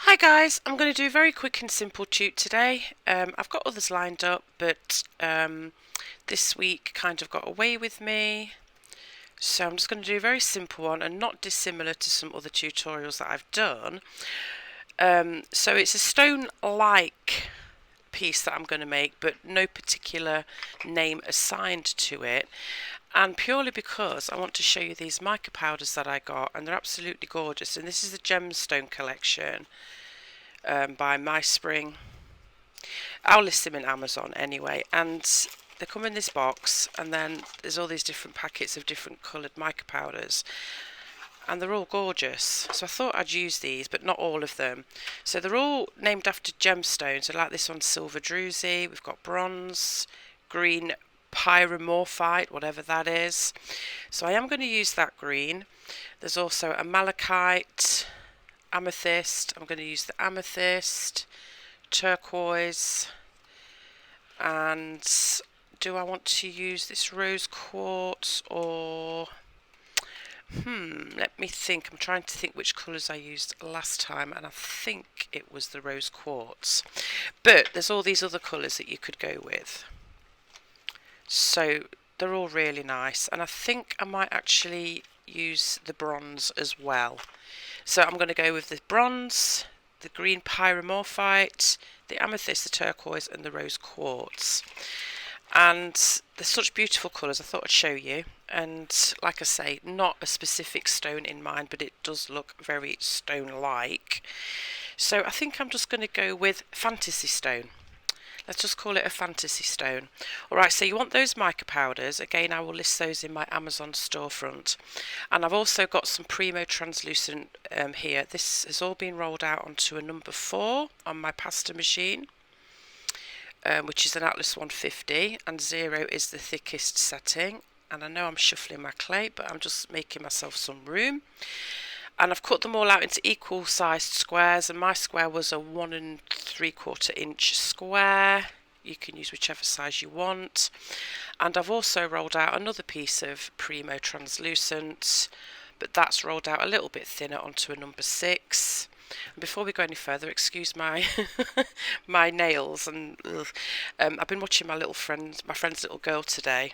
Hi guys, I'm going to do a very quick and simple tute today. I've got others lined up, but this week kind of got away with me. So I'm just going to do a very simple one and not dissimilar to some other tutorials that I've done. So it's a stone-like piece that I'm going to make, but no particular name assigned to it. And purely because I want to show you these mica powders that I got, and they're absolutely gorgeous. And this is the gemstone collection by My Spring. I'll list them in Amazon anyway, and they come in this box, and then there's all these different packets of different coloured mica powders, and they're all gorgeous. So I thought I'd use these, but not all of them. So they're all named after gemstones. So like this one's silver druzy, we've got bronze, green pyromorphite, whatever that is. So I am going to use that green. There's also a malachite, amethyst. I'm going to use the amethyst, turquoise, and do I want to use this rose quartz or let me think. I'm trying to think which colours I used last time, and I think it was the rose quartz, but there's all these other colours that you could go with, so they're all really nice, and I think I might actually use the bronze as well. So I'm going to go with the bronze, the green pyromorphite, the amethyst, the turquoise, and the rose quartz. And they're such beautiful colours, I thought I'd show you. And like I say, not a specific stone in mind, but it does look very stone-like. So I think I'm just going to go with fantasy stone. Let's just call it a fantasy stone. Alright, so you want those mica powders. Again, I will list those in my Amazon storefront. And I've also got some Premo translucent here. This has all been rolled out onto a number 4 on my pasta machine, which is an Atlas 150, and 0 is the thickest setting. And I know I'm shuffling my clay, but I'm just making myself some room. And I've cut them all out into equal sized squares, and my square was a 1 3/4 inch square. You can use whichever size you want. And I've also rolled out another piece of Premo translucent, but that's rolled out a little bit thinner onto a number 6. And before we go any further, excuse my my nails, and I've been watching my friend's little girl today,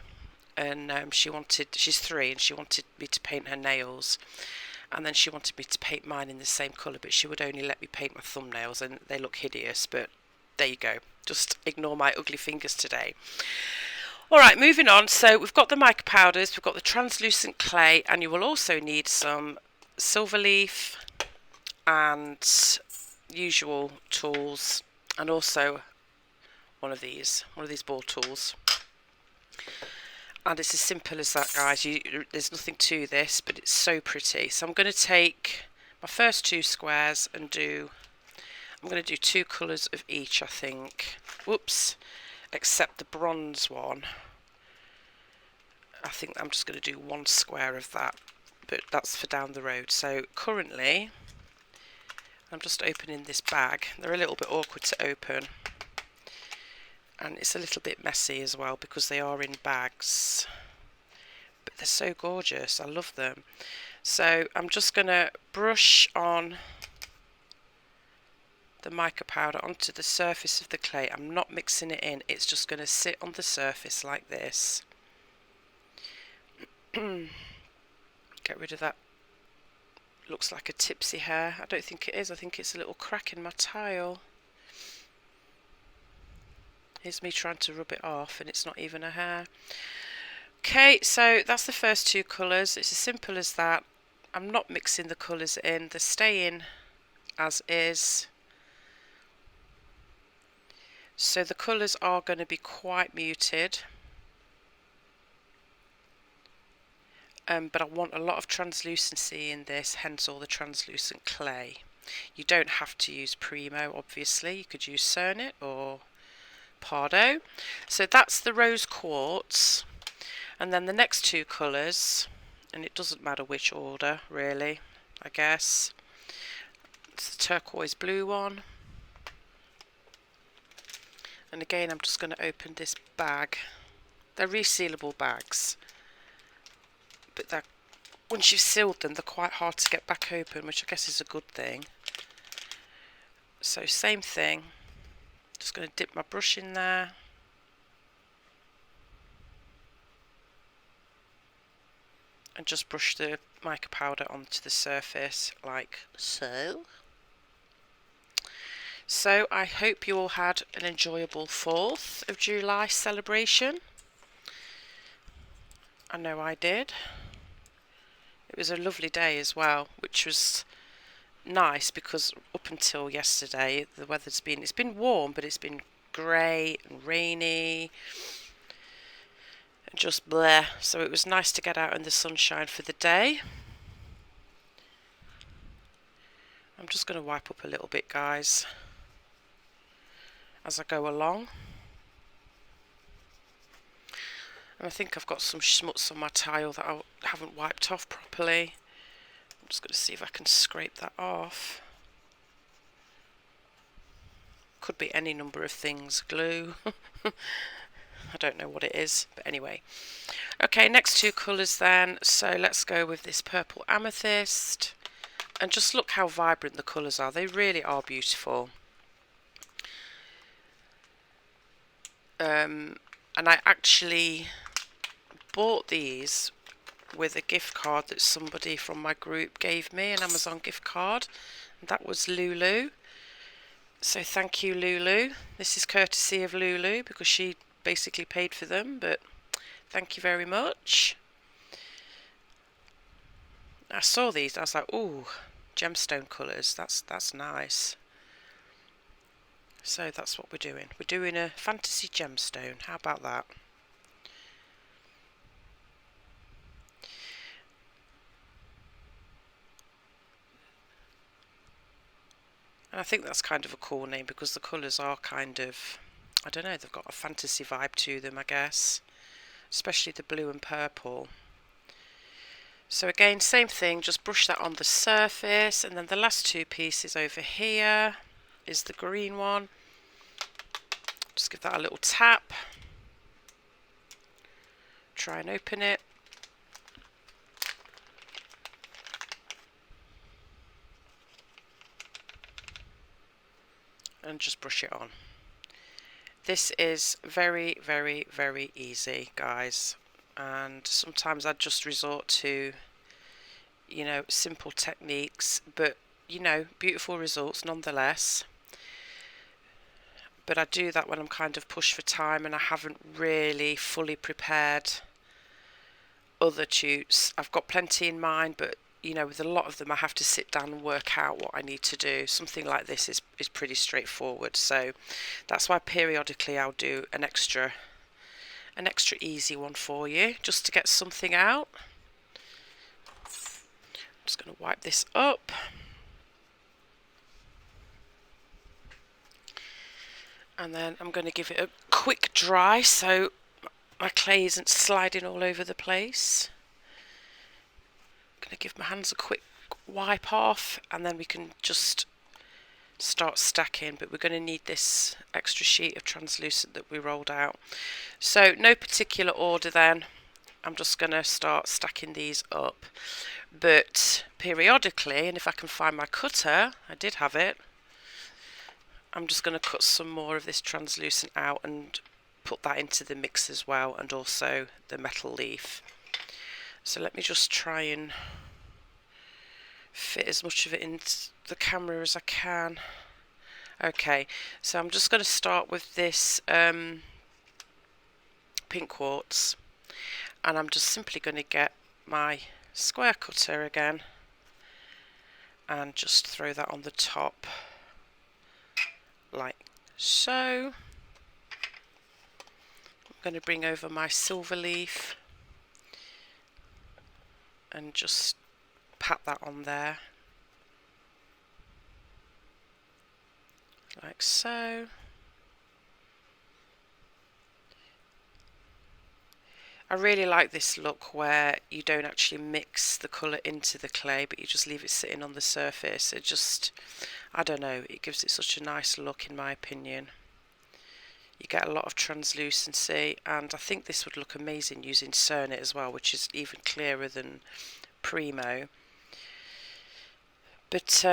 and she's 3 and she wanted me to paint her nails. And then she wanted me to paint mine in the same colour, but she would only let me paint my thumbnails, and they look hideous, but there you go. Just ignore my ugly fingers today. Alright, moving on. So we've got the mica powders, we've got the translucent clay, and you will also need some silver leaf and usual tools, and also one of these ball tools. And it's as simple as that, guys. There's nothing to this, but it's so pretty. So I'm going to take my first 2 squares and I'm going to do 2 colours of each, I think. Whoops, except the bronze one. I think I'm just going to do 1 square of that, but that's for down the road. So currently, I'm just opening this bag. They're a little bit awkward to open, and it's a little bit messy as well because they are in bags, but they're so gorgeous. I love them. So I'm just going to brush on the mica powder onto the surface of the clay. I'm not mixing it in, it's just going to sit on the surface like this. Get rid of that, looks like a tipsy hair. I don't think it is, I think it's a little crack in my tile. Here's me trying to rub it off, and it's not even a hair. Okay, so that's the first 2 colours. It's as simple as that. I'm not mixing the colours in, they're staying as is. So the colours are going to be quite muted. But I want a lot of translucency in this, hence all the translucent clay. You don't have to use Premo, obviously. You could use Cernit or Pardo. So that's the rose quartz, and then the next 2 colours, and it doesn't matter which order really, I guess. It's the turquoise blue one, and again I'm just going to open this bag. They're resealable bags, but once you've sealed them, they're quite hard to get back open, which I guess is a good thing. So same thing, just going to dip my brush in there. And just brush the mica powder onto the surface like so. So I hope you all had an enjoyable 4th of July celebration. I know I did. It was a lovely day as well, which was nice because up until yesterday the weather's been, it's been warm, but it's been grey and rainy and just bleh. So it was nice to get out in the sunshine for the day. I'm just going to wipe up a little bit, guys, as I go along. And I think I've got some schmutz on my tile that I haven't wiped off properly. I'm just going to see if I can scrape that off. Could be any number of things. Glue. I don't know what it is, but anyway. Okay, next 2 colours then. So let's go with this purple amethyst. And just look how vibrant the colours are. They really are beautiful. And I actually bought these with a gift card that somebody from my group gave me, an Amazon gift card, and that was Lulu. So thank you, Lulu. This is courtesy of Lulu because she basically paid for them, but thank you very much. I saw these, I was like, ooh, gemstone colours, that's nice. So that's what we're doing. We're doing a fantasy gemstone. How about that? And I think that's kind of a cool name because the colours are kind of, I don't know, they've got a fantasy vibe to them, I guess. Especially the blue and purple. So again, same thing, just brush that on the surface, and then the last 2 pieces over here is the green one. Just give that a little tap. Try and open it. And just brush it on. This is very, very, very easy, guys. And sometimes I just resort to, you know, simple techniques, but, you know, beautiful results nonetheless. But I do that when I'm kind of pushed for time and I haven't really fully prepared other tutes. I've got plenty in mind, but you know, with a lot of them I have to sit down and work out what I need to do. Something like this is pretty straightforward, so that's why periodically I'll do an extra easy one for you, just to get something out. I'm just going to wipe this up. And then I'm going to give it a quick dry so my clay isn't sliding all over the place. I'm going to give my hands a quick wipe off and then we can just start stacking, but we're going to need this extra sheet of translucent that we rolled out. So no particular order then, I'm just going to start stacking these up, but periodically, and if I can find my cutter, I did have it, I'm just going to cut some more of this translucent out and put that into the mix as well, and also the metal leaf. So let me just try and fit as much of it into the camera as I can. Okay, so I'm just going to start with this pink quartz, and I'm just simply going to get my square cutter again and just throw that on the top like so. I'm going to bring over my silver leaf and just pat that on there like so. I really like this look where you don't actually mix the colour into the clay, but you just leave it sitting on the surface. It just, I don't know, it gives it such a nice look in my opinion. You get a lot of translucency, and I think this would look amazing using Cernit as well, which is even clearer than Premo. But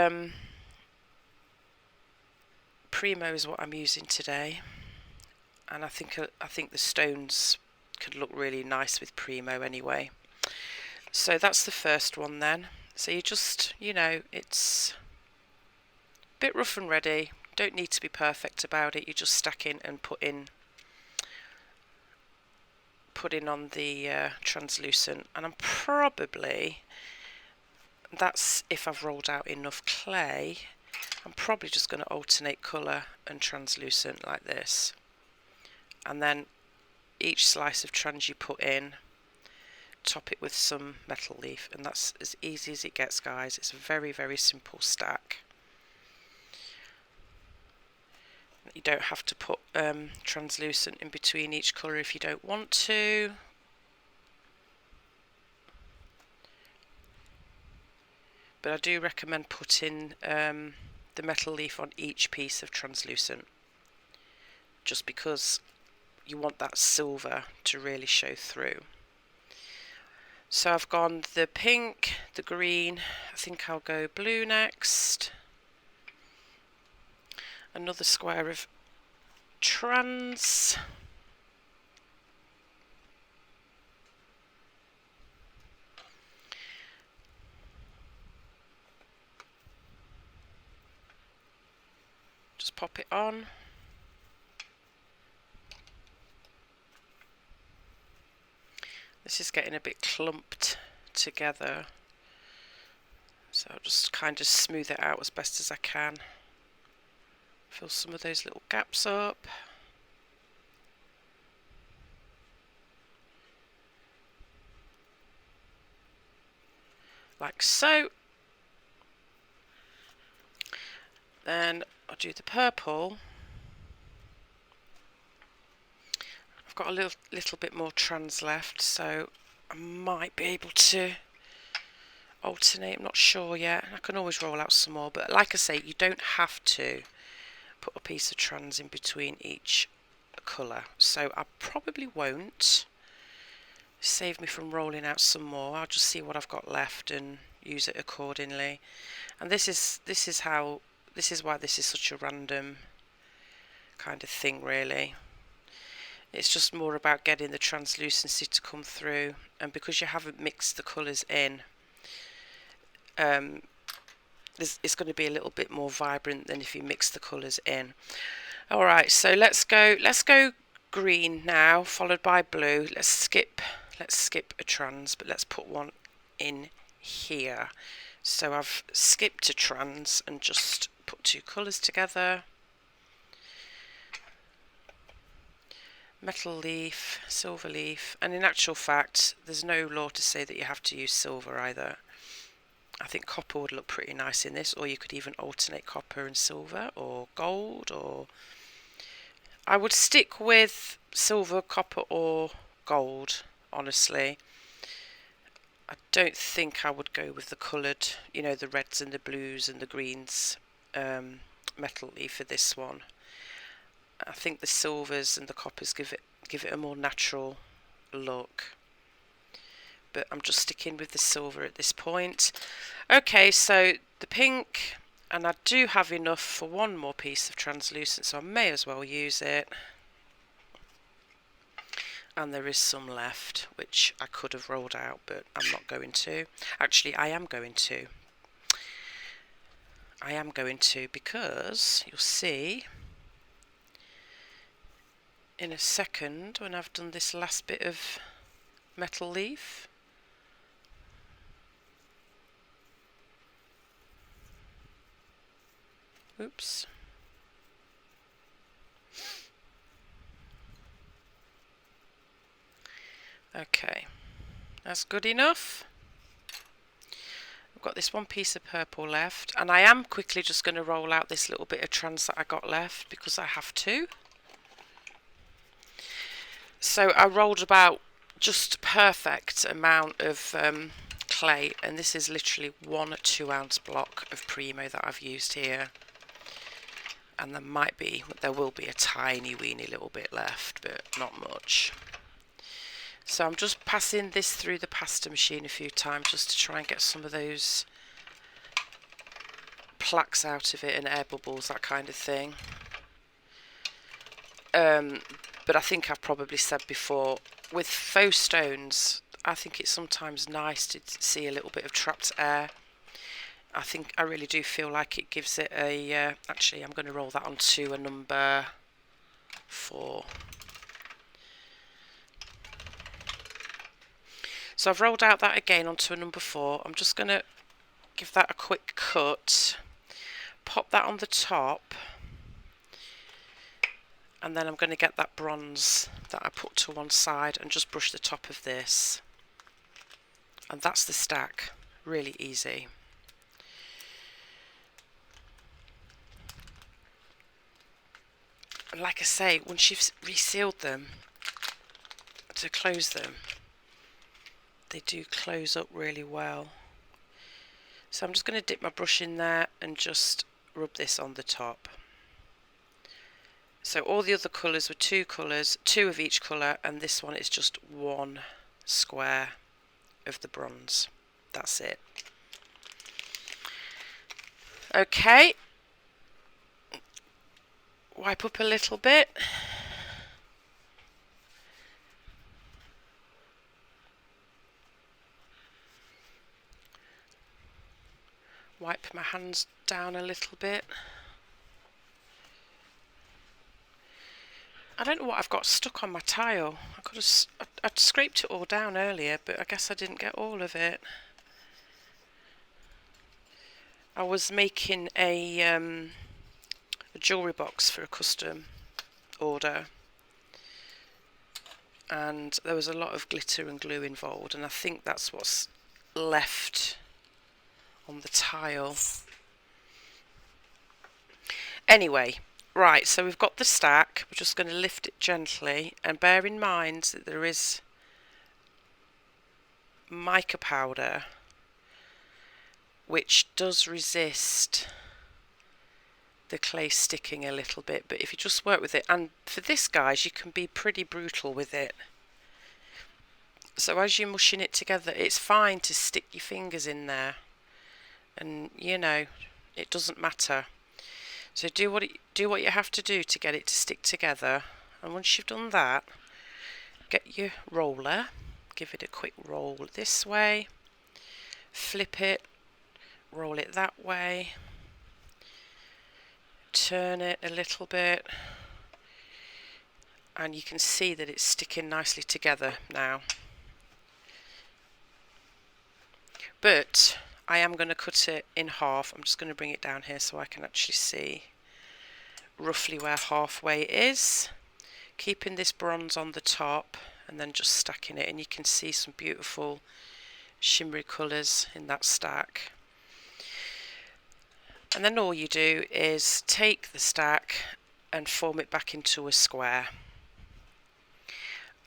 Premo is what I'm using today, and I think the stones could look really nice with Premo anyway. So that's the first one then. So you just, you know, it's a bit rough and ready. Don't need to be perfect about it. You just stack in and put in on the translucent, and I'm probably, that's if I've rolled out enough clay, I'm probably just going to alternate colour and translucent like this, and then each slice of trans you put in, top it with some metal leaf, and that's as easy as it gets, guys. It's a very, very simple stack. You don't have to put translucent in between each colour if you don't want to. But I do recommend putting the metal leaf on each piece of translucent, just because you want that silver to really show through. So I've gone the pink, the green, I think I'll go blue next. Another square of trans. Just pop it on. This is getting a bit clumped together, so I'll just kind of smooth it out as best as I can. Fill some of those little gaps up. Like so. Then I'll do the purple. I've got a little bit more trans left, so I might be able to alternate. I'm not sure yet. I can always roll out some more, but like I say, you don't have to put a piece of trans in between each colour, so I probably won't. Save me from rolling out some more. I'll just see what I've got left and use it accordingly. And this is why this is such a random kind of thing, really. It's just more about getting the translucency to come through, and because you haven't mixed the colours in, it's going to be a little bit more vibrant than if you mix the colours in. Alright, so let's go green now, followed by blue. Let's skip a trans, but let's put one in here. So I've skipped a trans and just put two colours together. Metal leaf, silver leaf, and in actual fact there's no law to say that you have to use silver either. I think copper would look pretty nice in this, or you could even alternate copper and silver, or gold, or I would stick with silver, copper or gold, honestly. I don't think I would go with the coloured, you know, the reds and the blues and the greens metal leaf for this one. I think the silvers and the coppers give it a more natural look. But I'm just sticking with the silver at this point. Okay, so the pink, and I do have enough for one more piece of translucent, so I may as well use it. And there is some left, which I could have rolled out, but I'm not going to. Actually, I am going to. Because you'll see in a second when I've done this last bit of metal leaf. Oops. Okay, that's good enough. I've got this one piece of purple left, and I am quickly just going to roll out this little bit of trans that I got left because I have to. So I rolled about just perfect amount of clay, and this is literally 1 2 ounce block of Premo that I've used here. And there will be a tiny weeny little bit left, but not much. So I'm just passing this through the pasta machine a few times just to try and get some of those plaques out of it and air bubbles, that kind of thing. But I think I've probably said before, with faux stones, I think it's sometimes nice to see a little bit of trapped air. I really do feel like it gives it a, actually I'm going to roll that onto a number 4. So I've rolled out that again onto a number 4. I'm just going to give that a quick cut, pop that on the top, and then I'm going to get that bronze that I put to one side and just brush the top of this. And that's the stack. Really easy. And like I say, once you've resealed them, to close them, they do close up really well. So I'm just going to dip my brush in there and just rub this on the top. So all the other colours were 2 colours, 2 of each colour, and this one is just 1 square of the bronze. That's it. Okay. Wipe up a little bit. Wipe my hands down a little bit. I don't know what I've got stuck on my tile. I'd scraped it all down earlier, but I guess I didn't get all of it. I was making a jewellery box for a custom order, and there was a lot of glitter and glue involved, and I think that's what's left on the tile. Anyway, right, so we've got the stack. We're just going to lift it gently, and bear in mind that there is mica powder which does resist the clay sticking a little bit, but if you just work with it, and for this, guys, you can be pretty brutal with it. So as you're mushing it together, it's fine to stick your fingers in there, and you know, it doesn't matter. So do what you have to do to get it to stick together, and once you've done that, get your roller, give it a quick roll this way, flip it, roll it that way, turn it a little bit, and you can see that it's sticking nicely together now. But I am going to cut it in half. I'm just going to bring it down here so I can actually see roughly where halfway is, keeping this bronze on the top and then just stacking it, and you can see some beautiful shimmery colours in that stack. And then all you do is take the stack and form it back into a square,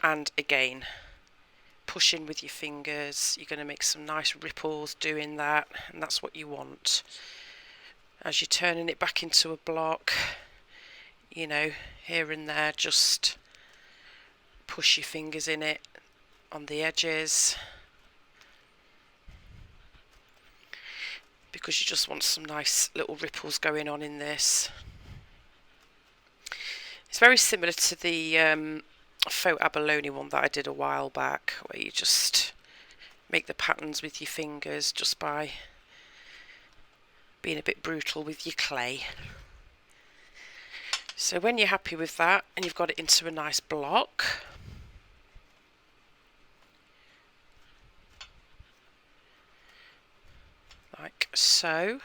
and again push in with your fingers. You're going to make some nice ripples doing that, and that's what you want. As you're turning it back into a block, you know, here and there, just push your fingers in it on the edges, because you just want some nice little ripples going on in this. It's very similar to the faux abalone one that I did a while back, where you just make the patterns with your fingers just by being a bit brutal with your clay. So when you're happy with that and you've got it into a nice block, like so,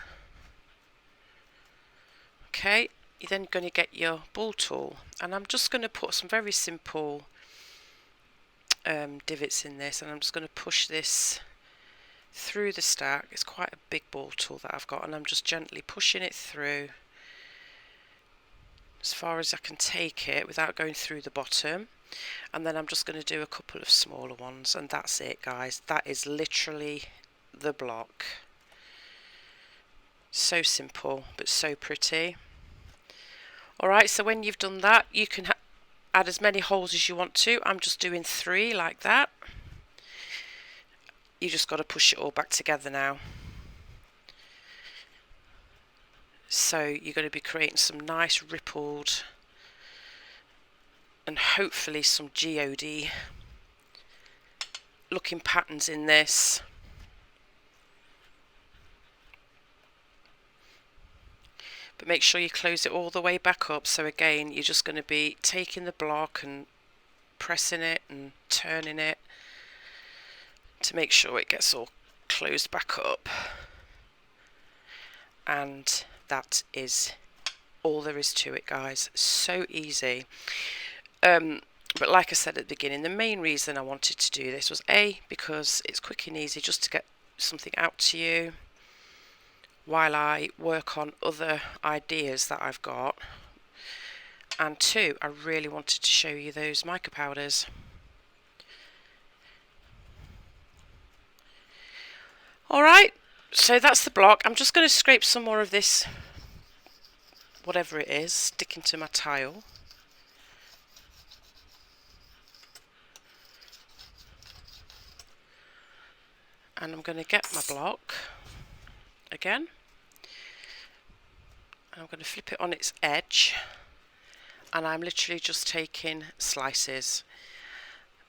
okay, you're then going to get your ball tool, and I'm just going to put some very simple divots in this, and I'm just going to push this through the stack. It's quite a big ball tool that I've got, and I'm just gently pushing it through as far as I can take it without going through the bottom, and then I'm just going to do a couple of smaller ones, and that's it, guys. That is literally the block. So simple but so pretty. Alright, so when you've done that, you can add as many holes as you want to. I'm just doing 3 like that. You just got to push it all back together now. So you're going to be creating some nice rippled and hopefully some geodey looking patterns in this. But make sure you close it all the way back up. So again, you're just going to be taking the block and pressing it and turning it to make sure it gets all closed back up. And that is all there is to it, guys. So easy. But like I said at the beginning, the main reason I wanted to do this was A, because it's quick and easy just to get something out to you while I work on other ideas that I've got, and 2, I really wanted to show you those mica powders. Alright, so that's the block. I'm just going to scrape some more of this, whatever it is, stick into my tile. And I'm going to get my block again. I'm going to flip it on its edge, and I'm literally just taking slices.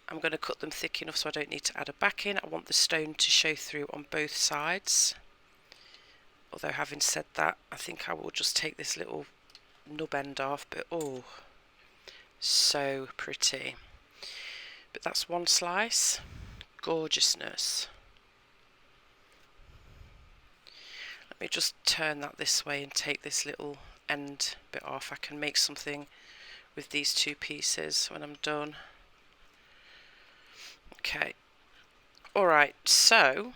I'm going to cut them thick enough so I don't need to add a backing. I want the stone to show through on both sides. Although having said that, I think I will just take this little nub end off, but oh, so pretty. But that's one slice. Gorgeousness. Let me just turn that this way and take this little end bit off. I can make something with these 2 pieces when I'm done. Okay. Alright, so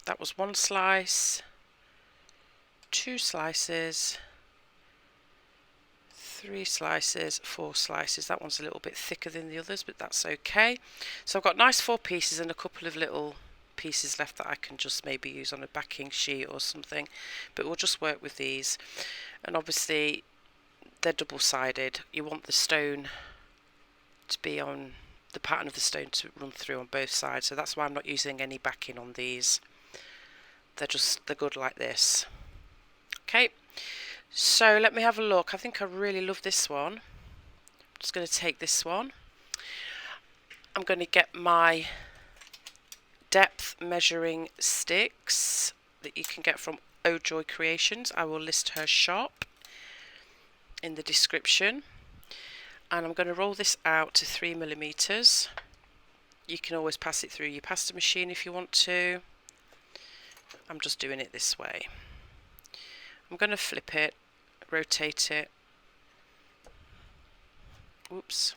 that was 1 slice, 2 slices, 3 slices, 4 slices. That one's a little bit thicker than the others, but that's okay. So I've got nice 4 pieces and a couple of little pieces left that I can just maybe use on a backing sheet or something, but we'll just work with these. And obviously they're double-sided. You want the stone to be on, the pattern of the stone to run through on both sides, so that's why I'm not using any backing on these. They're good like this. Okay, so let me have a look. I think I really love this one. I'm just going to take this one. I'm going to get my depth measuring sticks that you can get from Oh Joy Creations. I will list her shop in the description. And I'm going to roll this out to 3mm. You can always pass it through your pasta machine if you want to. I'm just doing it this way. I'm going to flip it, rotate it. Whoops.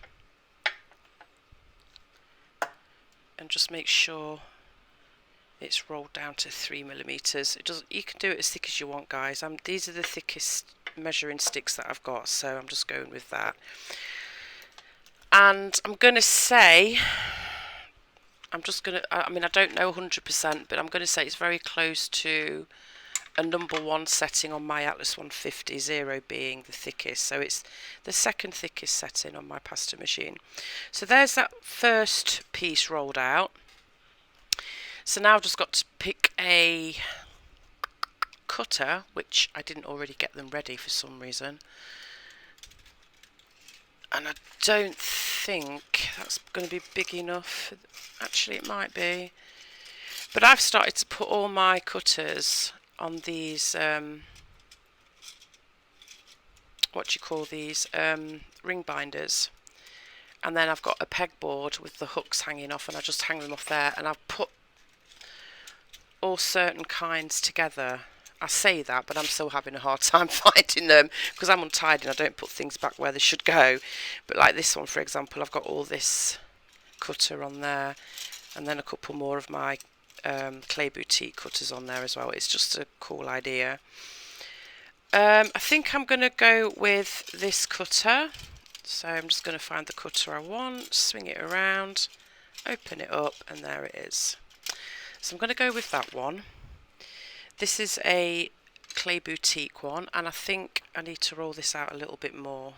And just make sure it's rolled down to 3mm. It doesn't. You can do it as thick as you want, guys. These are the thickest measuring sticks that I've got, so I'm just going with that. And I'm going to say, I mean, I don't know 100%, but I'm going to say it's very close to a number 1 setting on my Atlas 150, 0 being the thickest. So it's the second thickest setting on my pasta machine. So there's that first piece rolled out. So now I've just got to pick a cutter, which I didn't already get them ready for some reason. And I don't think that's going to be big enough. Actually, it might be. But I've started to put all my cutters on these, what do you call these, ring binders. And then I've got a pegboard with the hooks hanging off, and I just hang them off there. And I've put all certain kinds together. I say that, but I'm still having a hard time finding them because I'm untidy and I don't put things back where they should go. But like this one, for example, I've got all this cutter on there, and then a couple more of my clay boutique cutters on there as well. It's just a cool idea. I think I'm going to go with this cutter. So I'm just going to find the cutter I want, swing it around, open it up, and there it is. So I'm going to go with that one. This is a clay boutique one, and I think I need to roll this out a little bit more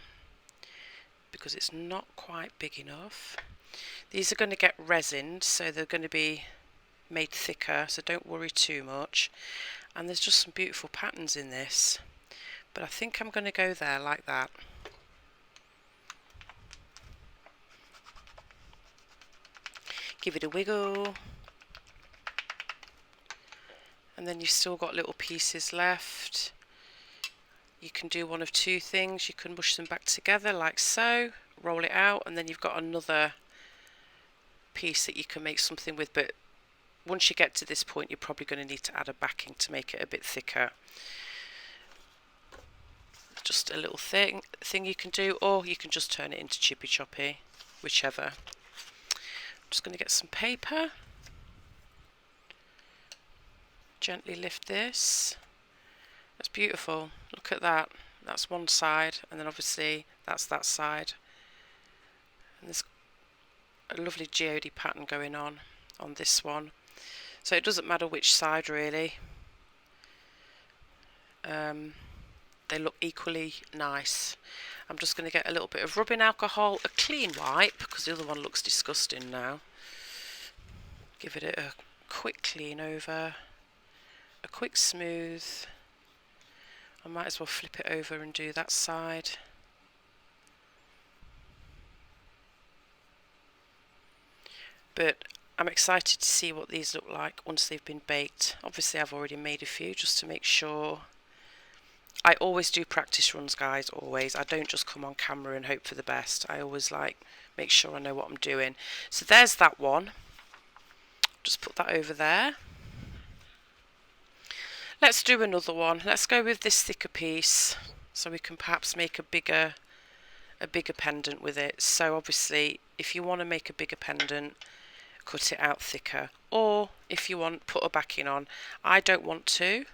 because it's not quite big enough. These are going to get resined, so they're going to be made thicker, so don't worry too much. And there's just some beautiful patterns in this, but I think I'm going to go there like that. Give it a wiggle. And then you've still got little pieces left. You can do one of two things. You can mush them back together like so, roll it out, and then you've got another piece that you can make something with. But once you get to this point, you're probably going to need to add a backing to make it a bit thicker. Just a little thing you can do, or you can just turn it into chippy choppy, whichever. I'm just going to get some paper. Gently lift this. That's beautiful. Look at that. That's one side, and then obviously that's that side. And there's a lovely geode pattern going on this one. So it doesn't matter which side really. They look equally nice. I'm just going to get a little bit of rubbing alcohol, a clean wipe, because the other one looks disgusting now. Give it a quick clean over, a quick smooth. I might as well flip it over and do that side. But I'm excited to see what these look like once they've been baked. Obviously I've already made a few just to make sure. I always do practice runs, guys, always. I don't just come on camera and hope for the best. I always make sure I know what I'm doing. So there's that one. Just put that over there. Let's do another one. Let's go with this thicker piece so we can perhaps make a bigger pendant with it. So obviously if you want to make a bigger pendant, cut it out thicker, or if you want, put a backing on. I don't want to.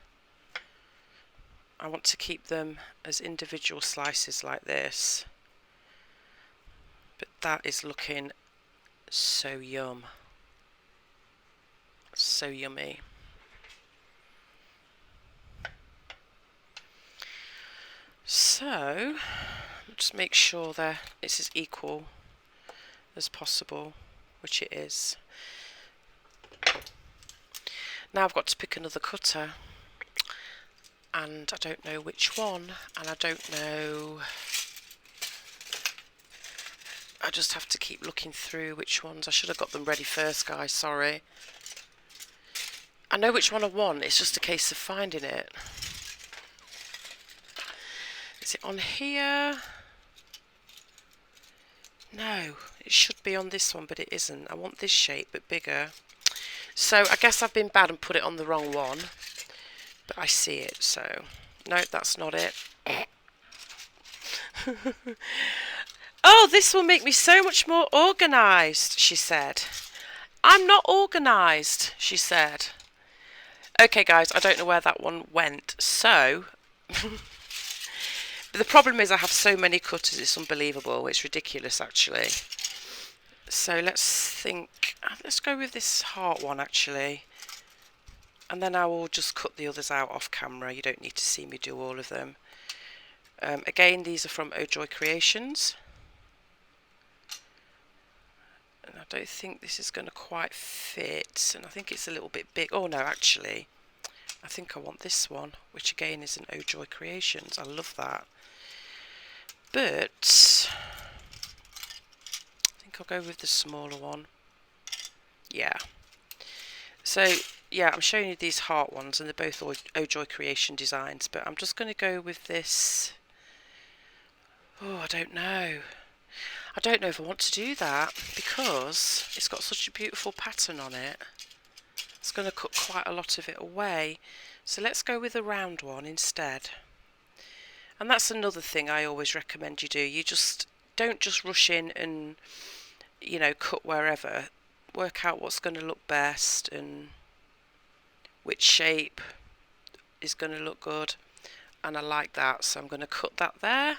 I want to keep them as individual slices like this. But that is looking so yum. So yummy. So just make sure that it's as equal as possible, which it is. Now I've got to pick another cutter, and I don't know which one, and I don't know. I just have to keep looking through which ones. I should have got them ready first, guys, sorry. I know which one I want, it's just a case of finding it. Is it on here? No, it should be on this one, but it isn't. I want this shape, but bigger. So I guess I've been bad and put it on the wrong one, but I see it, so no, that's not it. Oh, this will make me so much more organised, she said. I'm not organised, she said. Okay, guys, I don't know where that one went, so... But the problem is I have so many cutters, it's unbelievable. It's ridiculous, actually. So let's go with this heart one, actually. And then I will just cut the others out off camera. You don't need to see me do all of them. Again, these are from Oh Joy Creations. And I don't think this is going to quite fit. And I think it's a little bit big. Oh, no, actually. I think I want this one, which again is an Oh Joy Creations. I love that. But I think I'll go with the smaller one. Yeah. So, yeah, I'm showing you these heart ones, and they're both Oh Joy Creation designs. But I'm just going to go with this. Oh, I don't know. I don't know if I want to do that, because it's got such a beautiful pattern on it. It's going to cut quite a lot of it away. So let's go with a round one instead. And that's another thing I always recommend you do. You just don't just rush in and, you know, cut wherever. Work out what's going to look best and which shape is going to look good. And I like that, so I'm going to cut that there.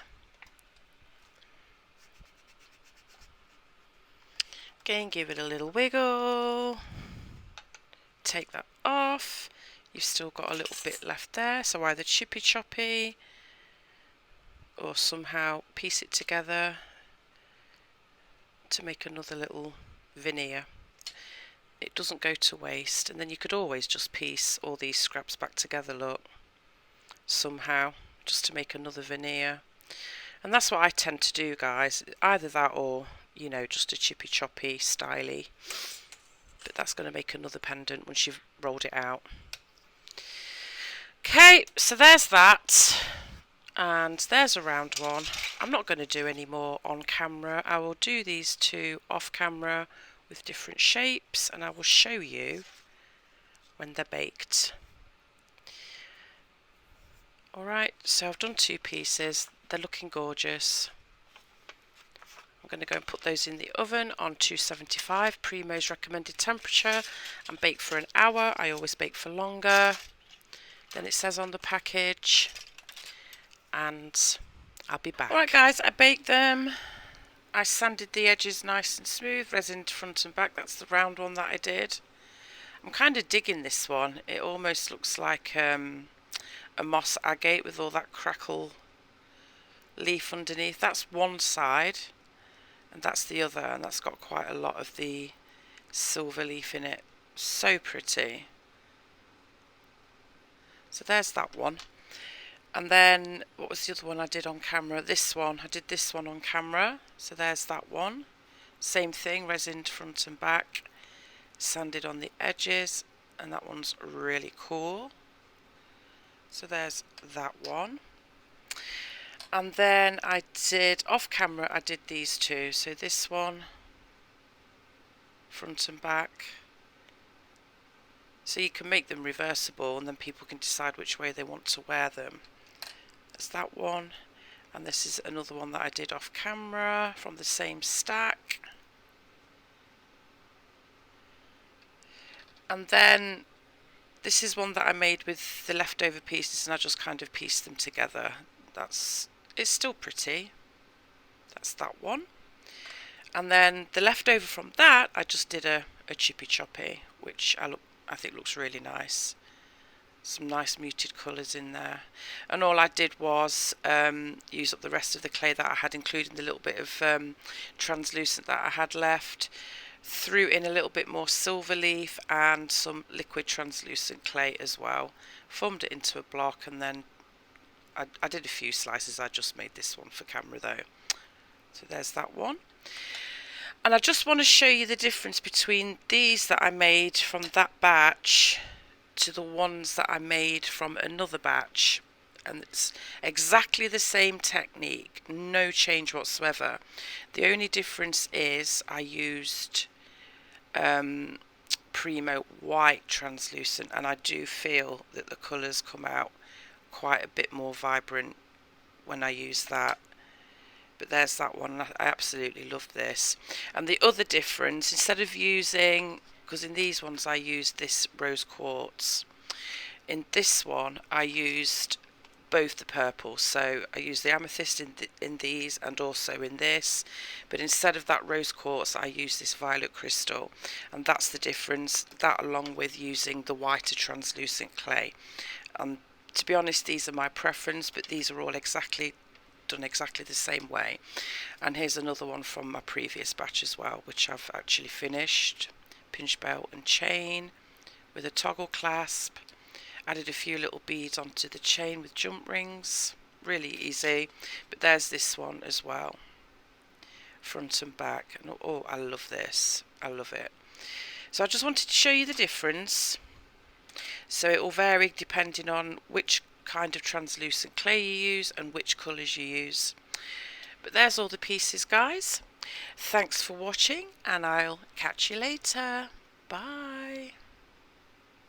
Again, give it a little wiggle. Take that off. You've still got a little bit left there, so either chippy choppy or somehow piece it together to make another little veneer. It doesn't go to waste, and then you could always just piece all these scraps back together, look, somehow, just to make another veneer. And that's what I tend to do, guys, either that or, you know, just a chippy choppy styly. but that's going to make another pendant once you've rolled it out. Okay, so there's that, and there's a round one. I'm not going to do any more on camera. I will do these two off camera with different shapes, and I will show you when they're baked. Alright, so I've done two pieces. They're looking gorgeous. I'm going to go and put those in the oven on 275, Premo's recommended temperature, and bake for an hour. I always bake for longer than it says on the package, and I'll be back. Alright guys, I baked them. I sanded the edges nice and smooth, resined front and back. That's the round one that I did. I'm kind of digging this one. It almost looks like a moss agate with all that crackle leaf underneath. That's one side, and that's the other, and that's got quite a lot of the silver leaf in it. So pretty. So there's that one. And then what was the other one I did on camera? This one. I did this one on camera. So there's that one. Same thing, resined front and back, sanded on the edges, and that one's really cool. So there's that one. And then I did off camera, I did these two. So this one, front and back. So you can make them reversible, and then people can decide which way they want to wear them. That's that one. And this is another one that I did off camera from the same stack. And then this is one that I made with the leftover pieces, and I just kind of pieced them together. It's still pretty. That's that one. And then the leftover from that, I just did a chippy choppy, which I think looks really nice. Some nice muted colours in there. And all I did was use up the rest of the clay that I had, including the little bit of translucent that I had left. Threw in a little bit more silver leaf and some liquid translucent clay as well. Formed it into a block, and then I did a few slices. I just made this one for camera though. So there's that one. And I just want to show you the difference between these that I made from that batch to the ones that I made from another batch. And it's exactly the same technique, no change whatsoever. The only difference is I used Premo white translucent, and I do feel that the colours come out quite a bit more vibrant when I use that. But there's that one. I absolutely love this. And the other difference, instead of using, because in these ones I used this rose quartz, in this one I used both the purples. So I used the amethyst in these and also in this, but instead of that rose quartz I used this violet crystal, and that's the difference. That along with using the whiter translucent clay. To be honest, these are my preference, but these are all done exactly the same way. And here's another one from my previous batch as well, which I've actually finished. Pinch belt and chain with a toggle clasp. Added a few little beads onto the chain with jump rings. Really easy. But there's this one as well, front and back. And oh, I love this. I love it. So I just wanted to show you the difference. So it will vary depending on which kind of translucent clay you use and which colours you use. But there's all the pieces, guys. Thanks for watching, and I'll catch you later. Bye.